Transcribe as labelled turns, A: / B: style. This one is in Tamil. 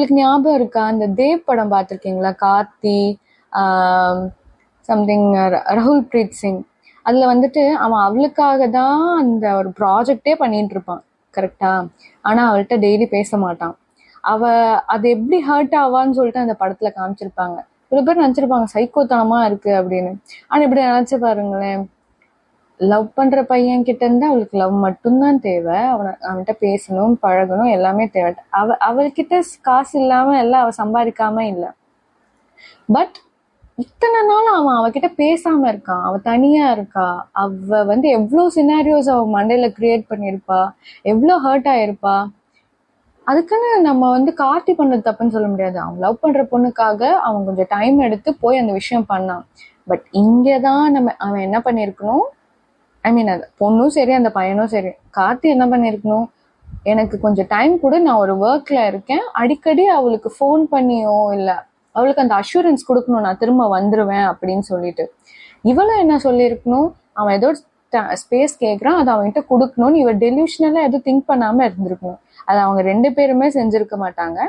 A: உங்களுக்கு ஞாபகம் இருக்கா, அந்த தேவ் படம் பார்த்துருக்கீங்களா? கார்த்தி, சம்திங் ராகுல் பிரீத் சிங். அதுல வந்துட்டு அவன் அவளுக்காக தான் அந்த ஒரு ப்ராஜெக்டே பண்ணிட்டு இருப்பான், கரெக்டா? ஆனா அவள்கிட்ட டெய்லி பேச மாட்டான். அவ அது எப்படி ஹர்ட் ஆவான்னு சொல்லிட்டு அந்த படத்துல காமிச்சிருப்பாங்க. சில பேர் நினைச்சிருப்பாங்க சைக்கோத்தனமா இருக்கு அப்படின்னு. ஆனா இப்படி நினைச்சு பாருங்களேன், லவ் பண்ற பையன் கிட்ட இருந்து அவளுக்கு லவ் மட்டும்தான் தேவை. அவன்கிட்ட பேசணும், பழகணும், எல்லாமே தேவை. அவள்கிட்ட காசு இல்லாம எல்லாம் அவ சம்பாதிக்காம இல்ல. பட் இத்தனை நாள் அவன் அவகிட்ட பேசாம இருக்கான், அவ தனியா இருக்கா. அவ வந்து எவ்வளவு சினாரியோஸ் அவ மண்டையில கிரியேட் பண்ணிருப்பா, எவ்வளவு ஹர்ட் ஆயிருப்பா. அதுக்குன்னு நம்ம வந்து கார்த்தி பண்ணது தப்புன்னு சொல்ல முடியாது. அவன் லவ் பண்ற பொண்ணுக்காக அவன் கொஞ்சம் டைம் எடுத்து போய் அந்த விஷயம் பண்ணான். பட் இங்கதான் அவன் என்ன பண்ணிருக்கணும், ஐ மீன் அது பொண்ணும் சரி அந்த பையனும் சரி, கார்த்தி என்ன பண்ணிருக்கணும், எனக்கு கொஞ்சம் டைம் கூட, நான் ஒரு ஒர்க்ல இருக்கேன், அடிக்கடி அவளுக்கு ஃபோன் பண்ணியோ இல்ல அவளுக்கு அந்த அஷூரன்ஸ் கொடுக்கணும், நான் திரும்ப வந்துருவேன் அப்படின்னு சொல்லிட்டு. இவளும் என்ன சொல்லியிருக்கணும், அவன் ஏதோ ஸ்பேஸ் கேட்கறான், அதை அவன்கிட்ட கொடுக்கணும்னு இவ டெலியூஷனலா எதுவும் திங்க் பண்ணாம இருந்திருக்கணும். அதை அவங்க 2 பேருமே செஞ்சிருக்க மாட்டாங்க.